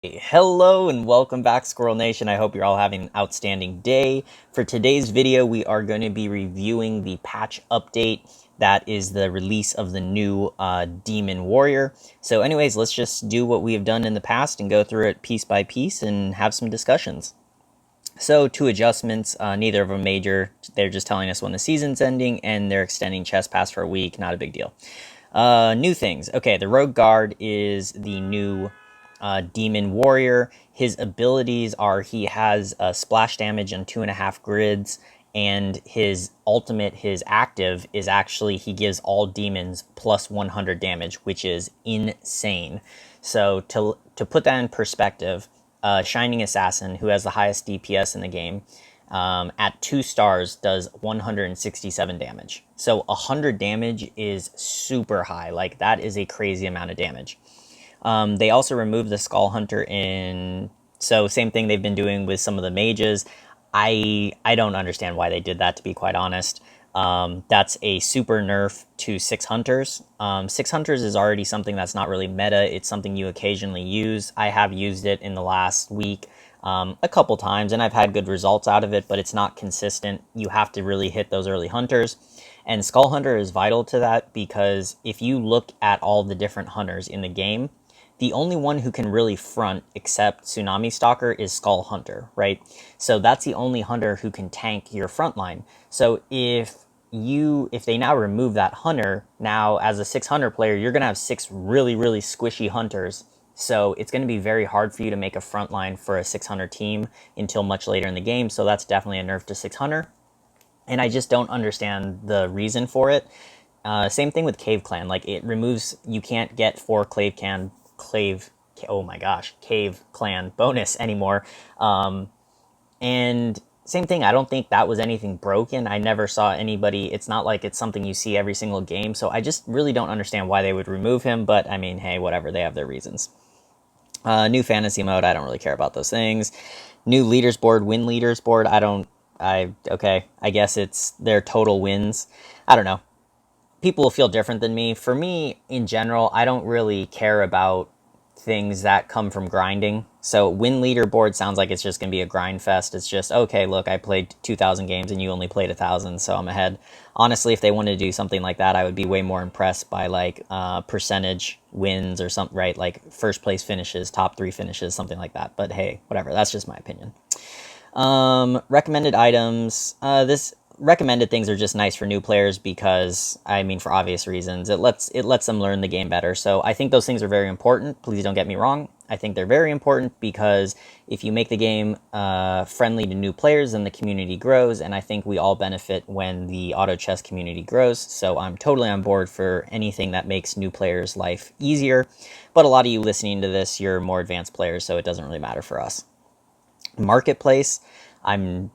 Hello and welcome back, Squirrel Nation. I hope you're all having an outstanding day. For today's video, we are going to be reviewing the patch update. That is the release of the new Demon Warrior. So anyways, let's just do what we have done in the past and go through it piece by piece and have some discussions. So two adjustments, neither of them major. They're just telling us when the season's ending and they're extending Chest Pass for a week. Not a big deal. New things. Okay, the Rogue Guard is the new Demon Warrior. His abilities are he has splash damage on 2.5 grids, and his ultimate, his active, is actually he gives all demons plus 100 damage, which is insane. So to put that in perspective, Shining Assassin, who has the highest DPS in the game, at 2 stars does 167 damage. So 100 damage is super high. Like, that is a crazy amount of damage. They also removed the Skull Hunter in... So same thing they've been doing with some of the mages. I don't understand why they did that, to be quite honest. That's a super nerf to 6 Hunters. 6 Hunters is already something that's not really meta. It's something you occasionally use. I have used it in the last week a couple times, and I've had good results out of it, but it's not consistent. You have to really hit those early Hunters. And Skull Hunter is vital to that, because if you look at all the different Hunters in the game, the only one who can really front, except Tsunami Stalker, is Skull Hunter, right? So that's the only Hunter who can tank your front line. So if they now remove that Hunter, now as a 6 Hunter player, you're going to have 6 really, really squishy Hunters. So it's going to be very hard for you to make a front line for a 6 Hunter team until much later in the game. So that's definitely a nerf to 6 Hunter. And I just don't understand the reason for it. Same thing with Cave Clan. Like, it removes, you can't get 4 Cave Clan bonus anymore. And same thing, I don't think that was anything broken. I never saw anybody, it's not like it's something you see every single game, so I just really don't understand why they would remove him, but I mean, hey, whatever, they have their reasons. New fantasy mode, I don't really care about those things. New leaders board, win leaders board, okay, I guess it's their total wins. I don't know. People will feel different than me. For me, in general, I don't really care about things that come from grinding. So win leaderboard sounds like it's just going to be a grind fest. It's just, okay, look, I played 2,000 games and you only played 1,000, so I'm ahead. Honestly, if they wanted to do something like that, I would be way more impressed by, like, percentage wins or something, right? Like first place finishes, top 3 finishes, something like that. But hey, whatever, that's just my opinion. Recommended items. This recommended things are just nice for new players because, I mean, for obvious reasons, it lets them learn the game better. So I think those things are very important. Please don't get me wrong. I think they're very important because if you make the game friendly to new players, then the community grows, and I think we all benefit when the auto chess community grows. So I'm totally on board for anything that makes new players' life easier. But a lot of you listening to this, you're more advanced players, so it doesn't really matter for us. Marketplace, I'm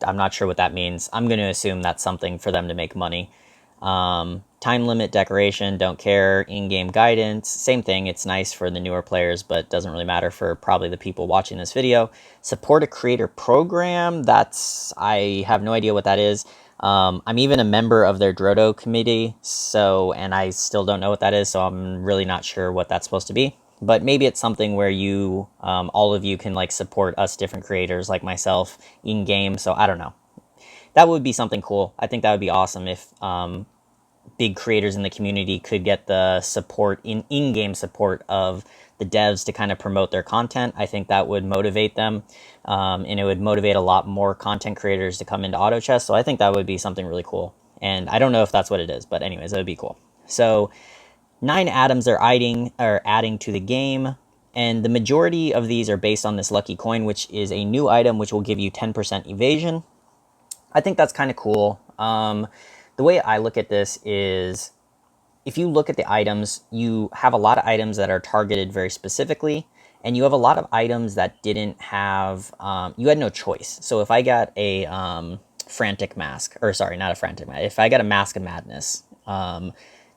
not sure what that means. I'm going to assume that's something for them to make money. Time limit decoration, don't care. In-game guidance, same thing. It's nice for the newer players, but doesn't really matter for probably the people watching this video. Support a creator program, I have no idea what that is. I'm even a member of their Drodo committee, and I still don't know what that is, so I'm really not sure what that's supposed to be. But maybe it's something where you, all of you can, like, support us different creators like myself in-game, so I don't know. That would be something cool. I think that would be awesome if big creators in the community could get the support, in-game support of the devs to kind of promote their content. I think that would motivate them, and it would motivate a lot more content creators to come into auto chess, so I think that would be something really cool. And I don't know if that's what it is, but anyways, that would be cool. So 9 atoms are adding to the game, and the majority of these are based on this lucky coin, which is a new item which will give you 10% evasion. I think that's kind of cool. The way I look at this is, if you look at the items, you have a lot of items that are targeted very specifically, and you have a lot of items that didn't have, you had no choice. So if I got a frantic mask, or sorry, not a frantic mask, if I got a Mask of Madness,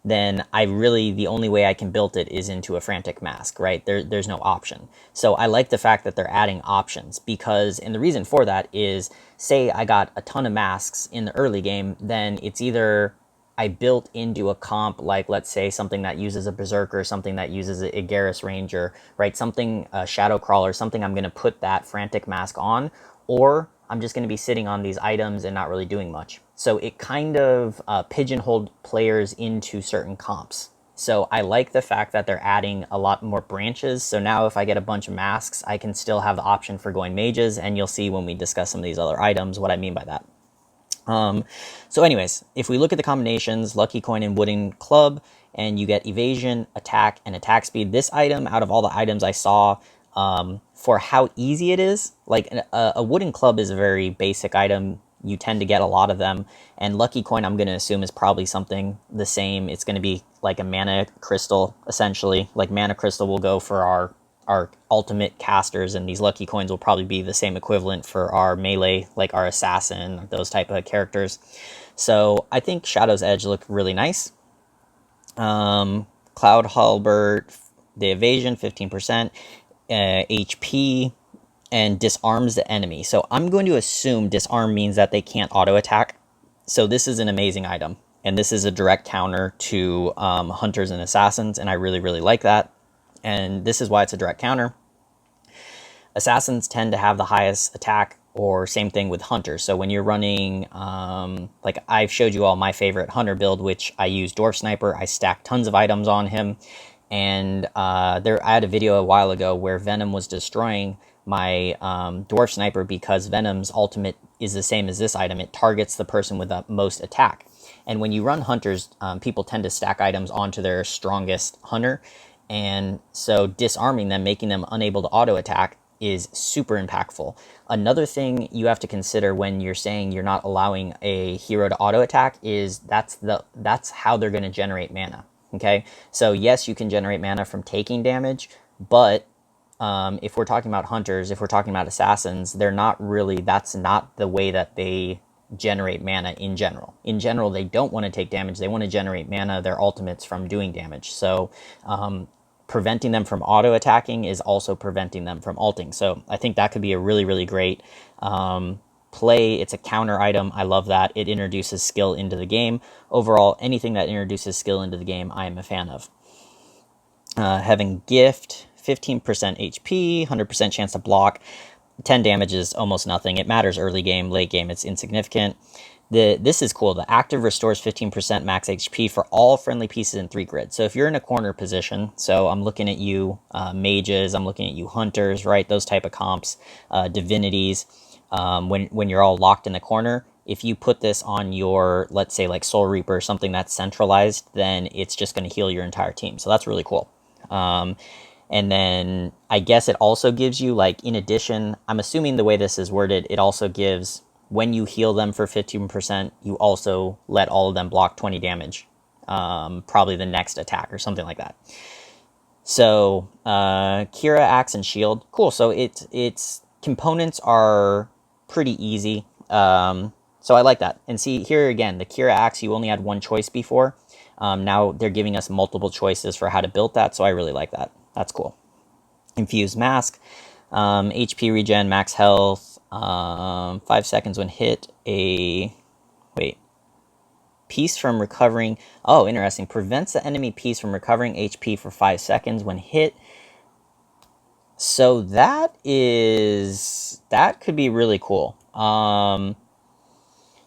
then the only way I can build it is into a frantic mask, right? There's no option. So I like the fact that they're adding options, because, and the reason for that is, say I got a ton of masks in the early game, then it's either I built into a comp, like let's say something that uses a Berserker, something that uses a Garrus Ranger, right? Something, a Shadow Crawler, something I'm going to put that Frantic Mask on, or I'm just going to be sitting on these items and not really doing much. So it kind of pigeonholed players into certain comps. So I like the fact that they're adding a lot more branches. So now if I get a bunch of masks, I can still have the option for going mages, and you'll see when we discuss some of these other items what I mean by that. So anyways, if we look at the combinations, Lucky Coin and Wooden Club, and you get evasion, attack, and attack speed, this item, out of all the items I saw, for how easy it is, like a Wooden Club is a very basic item. You tend to get a lot of them, and Lucky Coin, I'm going to assume, is probably something the same. It's going to be like a mana crystal, essentially. Like mana crystal will go for our ultimate casters, and these lucky coins will probably be the same equivalent for our melee, like our assassin, those type of characters. So I think Shadow's Edge look really nice. Cloud Halberd, the evasion, 15%, HP, and disarms the enemy. So I'm going to assume disarm means that they can't auto attack. So this is an amazing item, and this is a direct counter to hunters and assassins, and I really, really like that. And this is why it's a direct counter. Assassins tend to have the highest attack, or same thing with hunters. So when you're running, like I've showed you all my favorite hunter build, which I use Dwarf Sniper. I stack tons of items on him. And I had a video a while ago where Venom was destroying my Dwarf Sniper because Venom's ultimate is the same as this item. It targets the person with the most attack. And when you run hunters, people tend to stack items onto their strongest hunter. And so disarming them, making them unable to auto attack, is super impactful. Another thing you have to consider when you're saying you're not allowing a hero to auto attack is that's how they're going to generate mana. Okay, so yes, you can generate mana from taking damage, but if we're talking about hunters, if we're talking about assassins, they're not really, that's not the way that they generate mana in general. In general, they don't want to take damage. They want to generate mana, their ultimates, from doing damage. So preventing them from auto attacking is also preventing them from ulting. So I think that could be a really, really great play. It's a counter item. I love that. It introduces skill into the game. Overall, anything that introduces skill into the game, I am a fan of. Having gift, 15% HP, 100% chance to block, 10 damage is almost nothing. It matters early game, late game, it's insignificant. This is cool. The active restores 15% max HP for all friendly pieces in 3 grid. So if you're in a corner position, so I'm looking at you mages, I'm looking at you hunters, right? Those type of comps, divinities. When you're all locked in the corner, if you put this on your, let's say like Soul Reaper, something that's centralized, then it's just going to heal your entire team. So that's really cool. And then I guess it also gives you, like, in addition, I'm assuming the way this is worded, it also gives, when you heal them for 15%, you also let all of them block 20 damage. Probably the next attack or something like that. So Kira, Axe, and Shield. Cool. So its components are pretty easy. So I like that. And see, here again, the Kira Axe, you only had one choice before. Now they're giving us multiple choices for how to build that, so I really like that. That's cool. Infused Mask, HP regen, max health, 5 seconds when hit, piece from recovering. Oh, interesting. Prevents the enemy piece from recovering HP for 5 seconds when hit. So that could be really cool.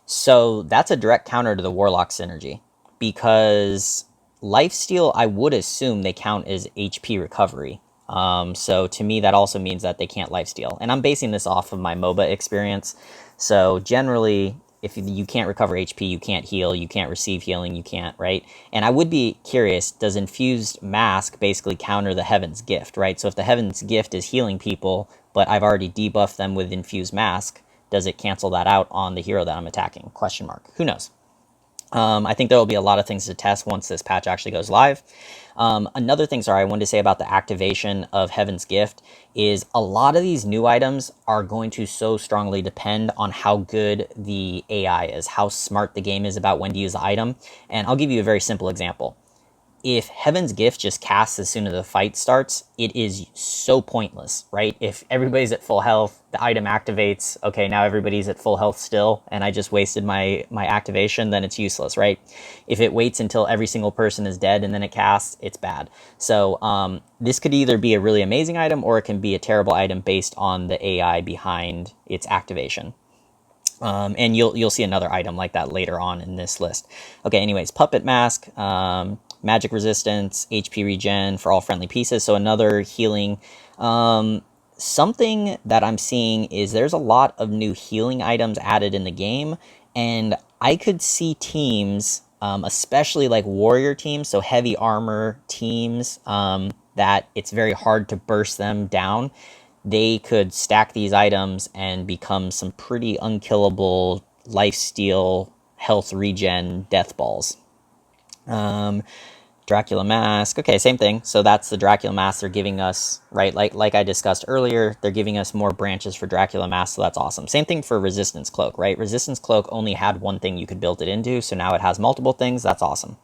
So that's a direct counter to the Warlock synergy, because lifesteal, I would assume they count as HP recovery. So to me, that also means that they can't lifesteal. And I'm basing this off of my MOBA experience. So generally, if you can't recover HP, you can't heal, you can't receive healing, you can't, right? And I would be curious, does Infused Mask basically counter the Heaven's Gift, right? So if the Heaven's Gift is healing people, but I've already debuffed them with Infused Mask, does it cancel that out on the hero that I'm attacking? Question mark. Who knows? I think there will be a lot of things to test once this patch actually goes live. Another thing, I wanted to say about the activation of Heaven's Gift is a lot of these new items are going to so strongly depend on how good the AI is, how smart the game is about when to use the item. And I'll give you a very simple example. if Heaven's Gift just casts as soon as the fight starts, it is so pointless, right? If everybody's at full health, the item activates, okay, now everybody's at full health still, and I just wasted my activation, then it's useless, right? If it waits until every single person is dead and then it casts, it's bad. So this could either be a really amazing item or it can be a terrible item based on the AI behind its activation. And you'll see another item like that later on in this list. Okay, anyways, Puppet Mask, magic resistance, HP regen for all friendly pieces, so another healing. Something that I'm seeing is there's a lot of new healing items added in the game, and I could see teams, especially like warrior teams, so heavy armor teams, that it's very hard to burst them down. They could stack these items and become some pretty unkillable lifesteal, health regen, death balls. Dracula Mask. Okay, same thing. So that's the Dracula Mask they're giving us, right? Like I discussed earlier, they're giving us more branches for Dracula Mask, so that's awesome. Same thing for Resistance Cloak, right? Resistance Cloak only had one thing you could build it into, so now it has multiple things. That's awesome.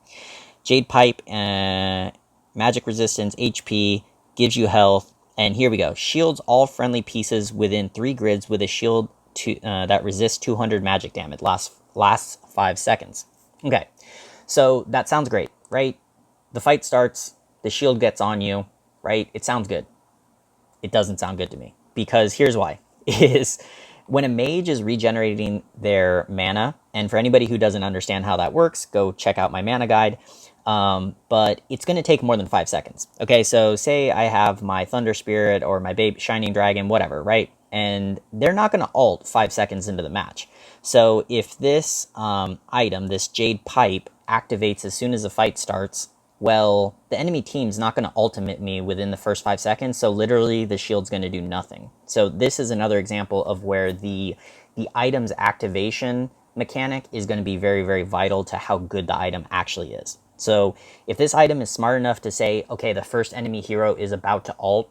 Jade Pipe, magic resistance, HP, gives you health. And here we go. Shields all friendly pieces within 3 grids with a shield that resists 200 magic damage. Lasts 5 seconds. Okay, so that sounds great, right? The fight starts, the shield gets on you, right? It sounds good. It doesn't sound good to me. Because here's why. Is when a mage is regenerating their mana, and for anybody who doesn't understand how that works, go check out my mana guide. But it's going to take more than 5 seconds. Okay, so say I have my Thunder Spirit or my baby Shining Dragon, whatever, right? And they're not going to ult 5 seconds into the match. So if this item, this Jade Pipe, activates as soon as the fight starts, well, the enemy team's not going to ultimate me within the first 5 seconds, so literally the shield's going to do nothing. So this is another example of where the item's activation mechanic is going to be very, very vital to how good the item actually is. So if this item is smart enough to say, okay, the first enemy hero is about to ult,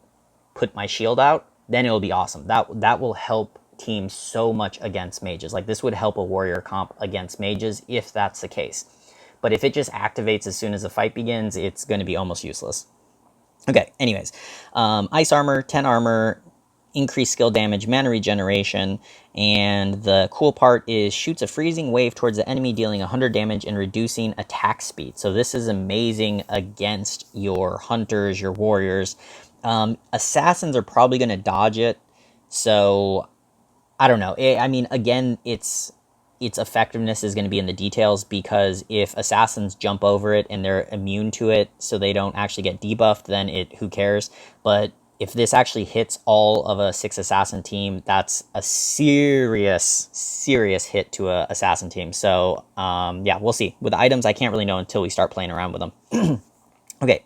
put my shield out, then it'll be awesome. That will help teams so much against mages. Like this would help a warrior comp against mages if that's the case. But if it just activates as soon as the fight begins, it's going to be almost useless. Okay, anyways. Ice armor, 10 armor, increased skill damage, mana regeneration, and the cool part is shoots a freezing wave towards the enemy, dealing 100 damage and reducing attack speed. So this is amazing against your hunters, your warriors. Assassins are probably going to dodge it, so I don't know. I mean, again, its effectiveness is going to be in the details, because if assassins jump over it and they're immune to it so they don't actually get debuffed, then who cares? But if this actually hits all of a 6 assassin team, that's a serious hit to a assassin team. So yeah, we'll see. With the items, I can't really know until we start playing around with them. Okay,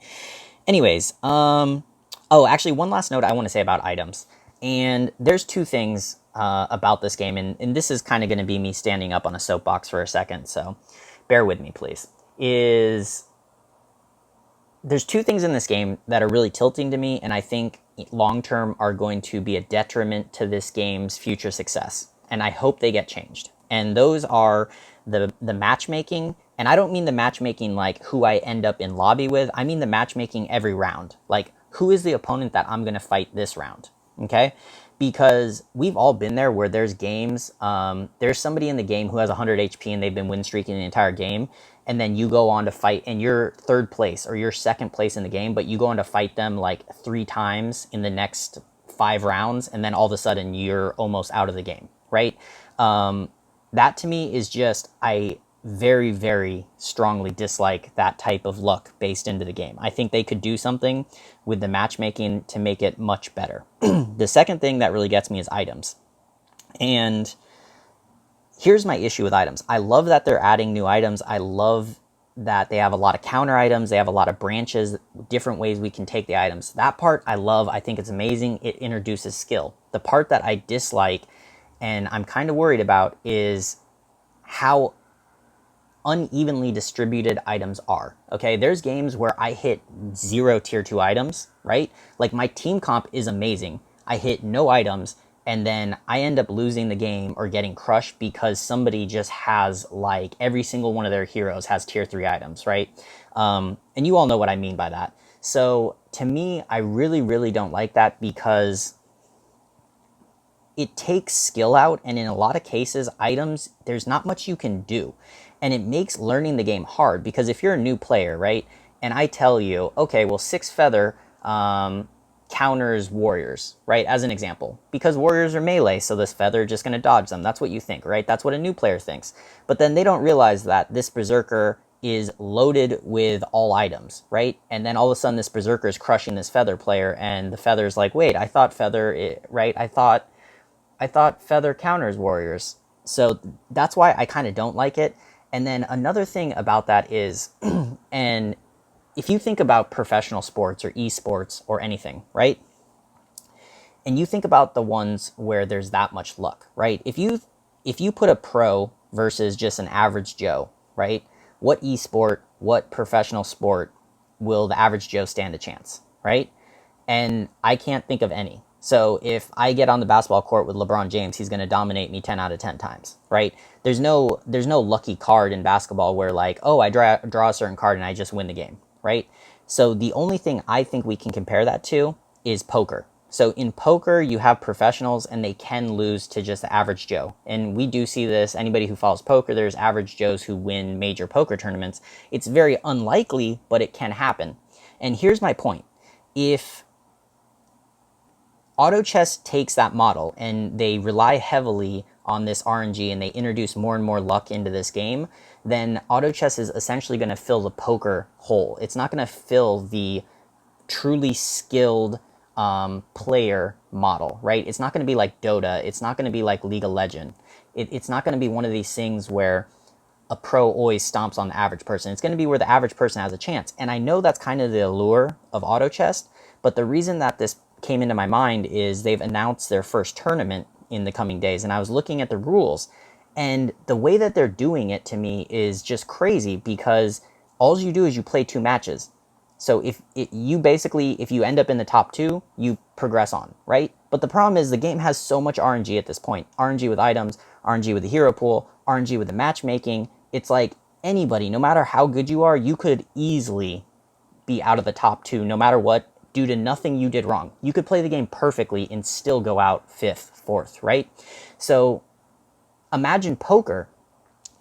anyways, oh, actually, one last note I want to say about items. And there's 2 things about this game, and this is kind of going to be me standing up on a soapbox for a second, so bear with me, please. There's 2 things in this game that are really tilting to me, and I think long-term are going to be a detriment to this game's future success, and I hope they get changed. And those are the matchmaking, and I don't mean the matchmaking like who I end up in lobby with, I mean the matchmaking every round. Like, who is the opponent that I'm going to fight this round, okay? Because we've all been there where there's games, there's somebody in the game who has 100 HP and they've been win streaking the entire game, and then you go on to fight, and you're 3rd place or you're 2nd place in the game, but you go on to fight them like 3 times in the next 5 rounds, and then all of a sudden you're almost out of the game, right? That to me is just, I very, very strongly dislike that type of luck based into the game. I think they could do something with the matchmaking to make it much better. The second thing that really gets me is items. And here's my issue with items. I love that they're adding new items. I love that they have a lot of counter items. They have a lot of branches, different ways we can take the items. That part I love. I think it's amazing. It introduces skill. The part that I dislike and I'm kind of worried about is how unevenly distributed items are. Okay, there's games where I hit 0 tier 2 items, right? Like my team comp is amazing. I hit no items, and then I end up losing the game or getting crushed because somebody just has, like, every single one of their heroes has tier 3 items, right? And you all know what I mean by that. So to me, I really, really don't like that because it takes skill out, and in a lot of cases, items, there's not much you can do. And it makes learning the game hard, because if you're a new player, right, and I tell you, okay, well, 6 feather counters warriors, right, as an example, because warriors are melee, so this feather just going to dodge them. That's what you think, right? That's what a new player thinks. But then they don't realize that this berserker is loaded with all items, right? And then all of a sudden this berserker is crushing this feather player, and the feather's like, wait, I thought feather, right? I thought feather counters warriors. So that's why I kind of don't like it. And then another thing about that is, and if you think about professional sports or esports or anything, right? And you think about the ones where there's that much luck, right? If you put a pro versus just an average Joe, right? What esport, what professional sport will the average Joe stand a chance, right? And I can't think of any. So if I get on the basketball court with LeBron James, he's going to dominate me 10 out of 10 times, right? There's no lucky card in basketball where, like, oh, I draw a certain card and I just win the game, right? So the only thing I think we can compare that to is poker. So in poker, you have professionals and they can lose to just the average Joe. And we do see this. Anybody who follows poker, there's average Joes who win major poker tournaments. It's very unlikely, but it can happen. And here's my point. If Auto Chess takes that model and they rely heavily on this RNG and they introduce more and more luck into this game, then Auto Chess is essentially going to fill the poker hole. It's not going to fill the truly skilled player model, right? It's not going to be like Dota. It's not going to be like League of Legends. It's not going to be one of these things where a pro always stomps on the average person. It's going to be where the average person has a chance. And I know that's kind of the allure of Auto Chess, but the reason that this came into my mind is they've announced their first tournament in the coming days, and I was looking at the rules, and the way that they're doing it to me is just crazy, because all you do is you play 2 matches. So if you end up in the top 2, you progress on, right? But the problem is the game has so much RNG at this point. RNG with items, RNG with the hero pool, RNG with the matchmaking. It's like anybody, no matter how good you are, you could easily be out of the top 2 no matter what, due to nothing you did wrong. You could play the game perfectly and still go out 5th, 4th, right? So imagine poker.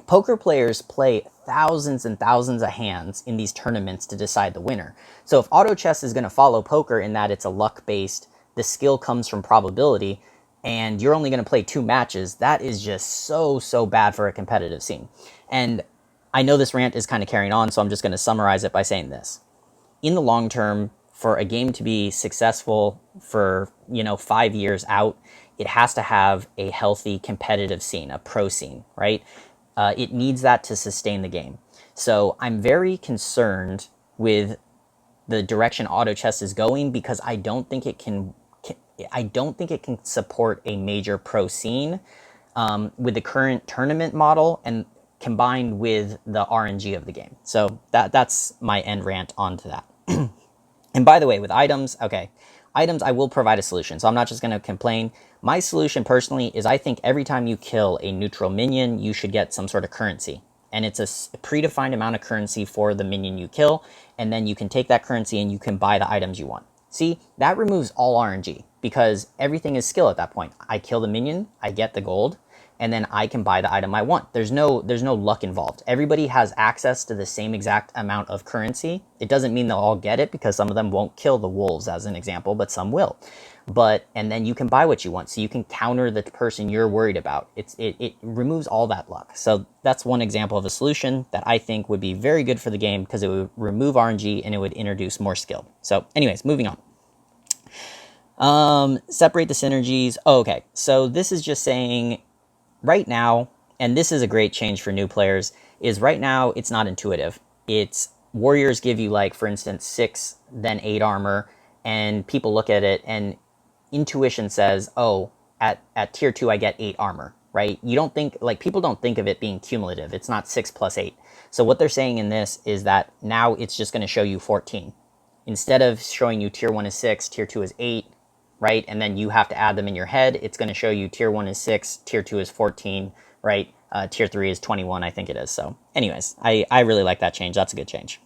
Poker players play thousands and thousands of hands in these tournaments to decide the winner. So if Auto Chess is going to follow poker in that it's a luck-based, the skill comes from probability, and you're only going to play 2 matches, that is just so bad for a competitive scene. And I know this rant is kind of carrying on, so I'm just going to summarize it by saying this. In the long term, for a game to be successful for, 5 years out, it has to have a healthy competitive scene, a pro scene, right? It needs that to sustain the game. So I'm very concerned with the direction Auto Chess is going, because I don't think it can support a major pro scene with the current tournament model and combined with the RNG of the game. So that's my end rant onto that. And by the way, with items, I will provide a solution. So I'm not just going to complain. My solution personally is I think every time you kill a neutral minion, you should get some sort of currency. And it's a predefined amount of currency for the minion you kill. And then you can take that currency and you can buy the items you want. See, that removes all RNG, because everything is skill at that point. I kill the minion, I get the gold, and then I can buy the item I want. There's no luck involved. Everybody has access to the same exact amount of currency. It doesn't mean they'll all get it, because some of them won't kill the wolves, as an example, but some will. And then you can buy what you want, so you can counter the person you're worried about. It removes all that luck. So that's one example of a solution that I think would be very good for the game, because it would remove RNG and it would introduce more skill. So anyways, moving on. Separate the synergies. Oh, okay, so this is just saying right now, and this is a great change for new players, is right now it's not intuitive. It's warriors give you, like, for instance, 6, then 8 armor, and people look at it and intuition says, oh, at tier 2 I get 8 armor, right? You don't think, like, people don't think of it being cumulative. It's not 6 plus 8. So what they're saying in this is that now it's just going to show you 14. Instead of showing you tier 1 is 6, tier 2 is 8, right? And then you have to add them in your head. It's going to show you tier 1 is 6, tier 2 is 14, right? Tier 3 is 21, I think it is. So anyways, I really like that change. That's a good change.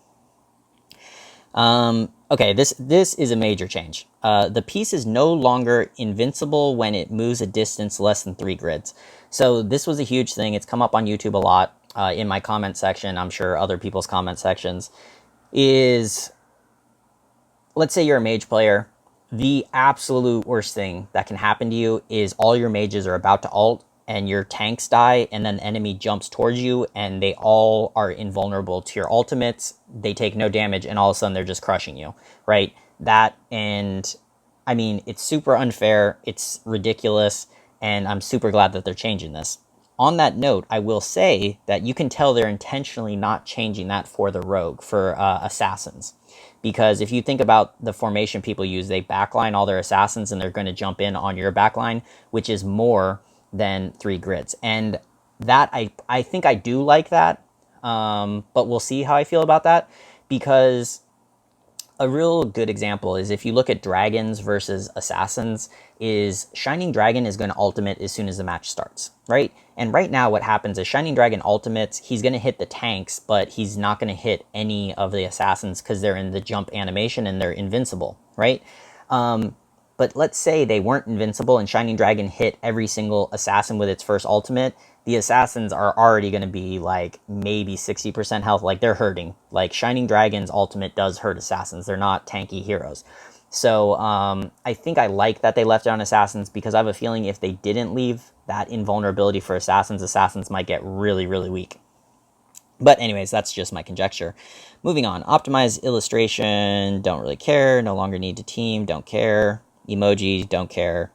Okay, this is a major change. The piece is no longer invincible when it moves a distance less than 3 grids. So this was a huge thing. It's come up on YouTube a lot, in my comment section. I'm sure other people's comment sections. Is, let's say you're a mage player. The absolute worst thing that can happen to you is all your mages are about to ult and your tanks die, and then the enemy jumps towards you and they all are invulnerable to your ultimates. They take no damage and all of a sudden they're just crushing you, right? That, and I mean, it's super unfair. It's ridiculous. And I'm super glad that they're changing this. On that note, I will say that you can tell they're intentionally not changing that for the rogue, for assassins. Because if you think about the formation people use, they backline all their assassins and they're going to jump in on your backline, which is more than 3 grids. And that, I think I do like that, but we'll see how I feel about that. Because a real good example is if you look at dragons versus assassins, is Shining Dragon is going to ultimate as soon as the match starts, right? And right now what happens is Shining Dragon ultimates, he's going to hit the tanks, but he's not going to hit any of the assassins because they're in the jump animation and they're invincible, right? But let's say they weren't invincible and Shining Dragon hit every single assassin with its first ultimate. The assassins are already going to be like maybe 60% health. Like they're hurting. Like Shining Dragon's ultimate does hurt assassins. They're not tanky heroes. So I think I like that they left it on assassins, because I have a feeling if they didn't leave that invulnerability for assassins, assassins might get really, really weak. But anyways, that's just my conjecture. Moving on. Optimize illustration. Don't really care. No longer need to team. Don't care. Emoji. Don't care.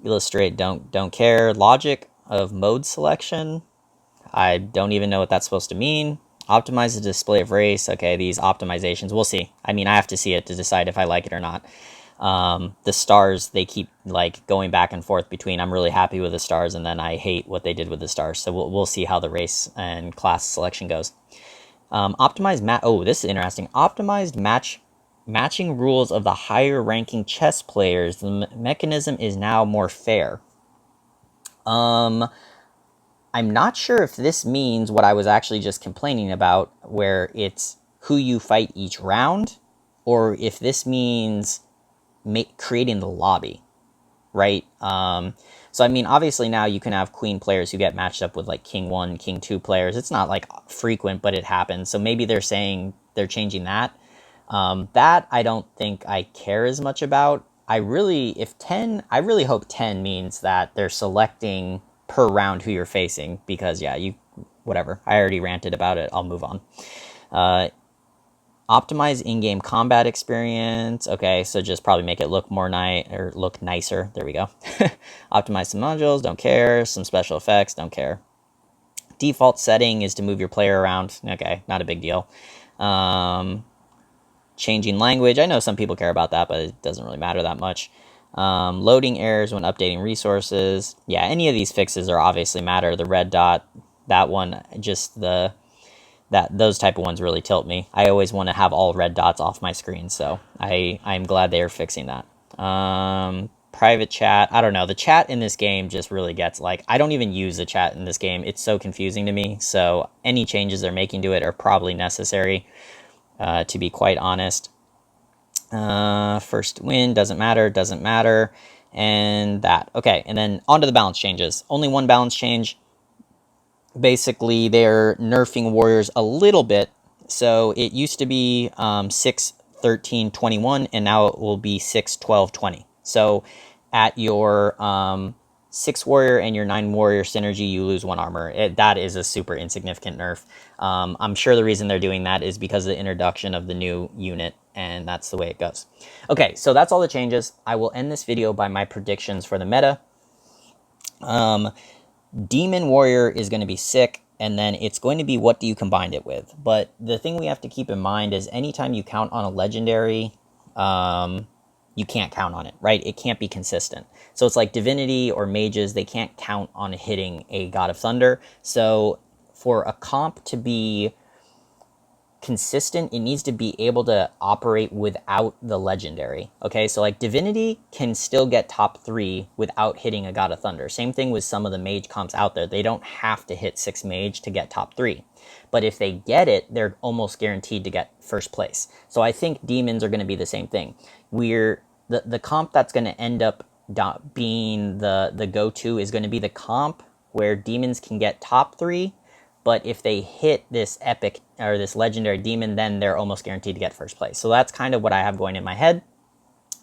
Illustrate. Don't care. Logic of mode selection. I don't even know what that's supposed to mean. Optimize the display of race. Okay, these optimizations. We'll see. I mean, I have to see it to decide if I like it or not. The stars, they keep like going back and forth between I'm really happy with the stars and then I hate what they did with the stars. So we'll see how the race and class selection goes. Optimized oh, this is interesting. Optimized matching rules of the higher ranking chess players. The mechanism is now more fair. I'm not sure if this means what I was actually just complaining about, where it's who you fight each round, or if this means creating the lobby, right? So, I mean, obviously now you can have queen players who get matched up with like king 1, king 2 players. It's not like frequent, but it happens. So maybe they're saying they're changing that. That I don't think I care as much about. I really hope 10 means that they're selecting per round who you're facing, because yeah, whatever. I already ranted about it. I'll move on. Optimize in-game combat experience. Okay, so just probably make it look more look nicer. There we go. Optimize some modules. Don't care. Some special effects. Don't care. Default setting is to move your player around. Okay, not a big deal. Changing language. I know some people care about that, but it doesn't really matter that much. Loading errors when updating resources. Yeah, any of these fixes are obviously matter. The red dot, that one, just those type of ones really tilt me. I always want to have all red dots off my screen, so I'm glad they are fixing that. Private chat. I don't know. The chat in this game just really gets like, I don't even use the chat in this game. It's so confusing to me. So any changes they're making to it are probably necessary, to be quite honest. First win, doesn't matter, and that. Okay, and then on to the balance changes. Only one balance change. Basically, they're nerfing warriors a little bit. So it used to be 6, 13, 21, and now it will be 6, 12, 20. So at your 6 warrior and your 9 warrior synergy, you lose 1 armor. That is a super insignificant nerf. I'm sure the reason they're doing that is because of the introduction of the new unit, and that's the way it goes. Okay, so that's all the changes. I will end this video by my predictions for the meta. Demon Warrior is going to be sick, and then it's going to be what do you combine it with. But the thing we have to keep in mind is anytime you count on a legendary, you can't count on it, right? It can't be consistent. So it's like Divinity or Mages, they can't count on hitting a God of Thunder. So for a comp to be consistent, it needs to be able to operate without the legendary. Okay, so like Divinity can still get top 3 without hitting a God of Thunder. Same thing with some of the mage comps out there. They don't have to hit 6 mage to get top 3. But if they get it, they're almost guaranteed to get first place. So I think demons are going to be the same thing. The comp that's going to end up being the go-to is going to be the comp where demons can get top 3, but if they hit this epic or this legendary demon, then they're almost guaranteed to get first place. So that's kind of what I have going in my head.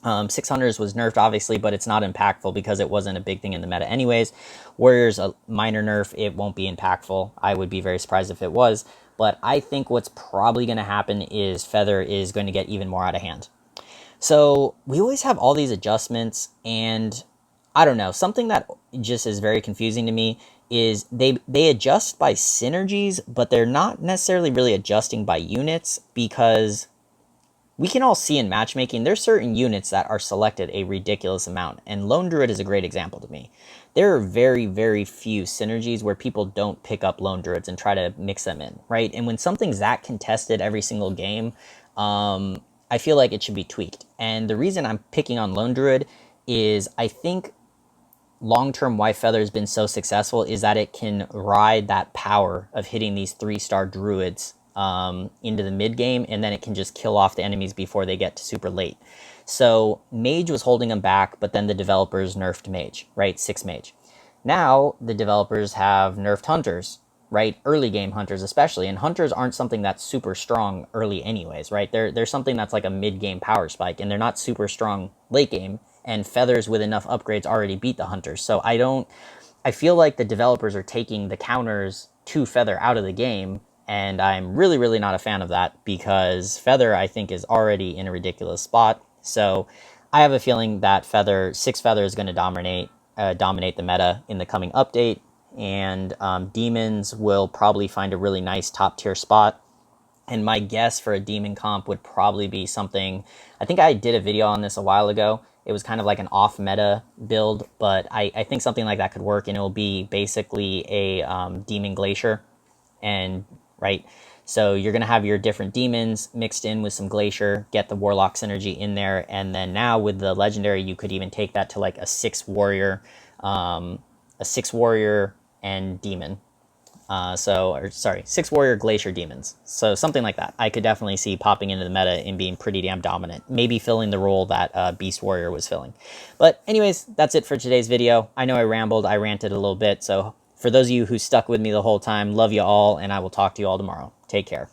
600s was nerfed, obviously, but it's not impactful because it wasn't a big thing in the meta anyways. Warriors, a minor nerf, it won't be impactful. I would be very surprised if it was. But I think what's probably going to happen is Feather is going to get even more out of hand. So we always have all these adjustments, and I don't know, something that just is very confusing to me is they adjust by synergies, but they're not necessarily really adjusting by units, because we can all see in matchmaking, there's certain units that are selected a ridiculous amount, and Lone Druid is a great example to me. There are very, very few synergies where people don't pick up Lone Druids and try to mix them in, right? And when something's that contested every single game, I feel like it should be tweaked. And the reason I'm picking on Lone Druid is I think long-term why Feather has been so successful is that it can ride that power of hitting these 3-star druids into the mid game, and then it can just kill off the enemies before they get to super late. So Mage was holding them back, but then the developers nerfed Mage, right? 6 Mage. Now the developers have nerfed Hunters, right? Early game Hunters especially, and Hunters aren't something that's super strong early anyways, right? They're something that's like a mid-game power spike, and they're not super strong late game, and Feathers with enough upgrades already beat the Hunters. So I feel like the developers are taking the counters to Feather out of the game, and I'm really, really not a fan of that, because Feather, I think, is already in a ridiculous spot. So I have a feeling that 6 Feather is going to dominate the meta in the coming update, and demons will probably find a really nice top tier spot. And my guess for a demon comp would probably be something, I think I did a video on this a while ago. It was kind of like an off meta build, but I think something like that could work, and it will be basically a demon glacier. And right, so you're going to have your different demons mixed in with some glacier, get the warlock synergy in there, and then now with the legendary, you could even take that to like a 6 warrior and demon. 6 warrior glacier demons. So something like that. I could definitely see popping into the meta and being pretty damn dominant. Maybe filling the role that Beast Warrior was filling. But anyways, that's it for today's video. I know I rambled, I ranted a little bit. So for those of you who stuck with me the whole time, love you all, and I will talk to you all tomorrow. Take care.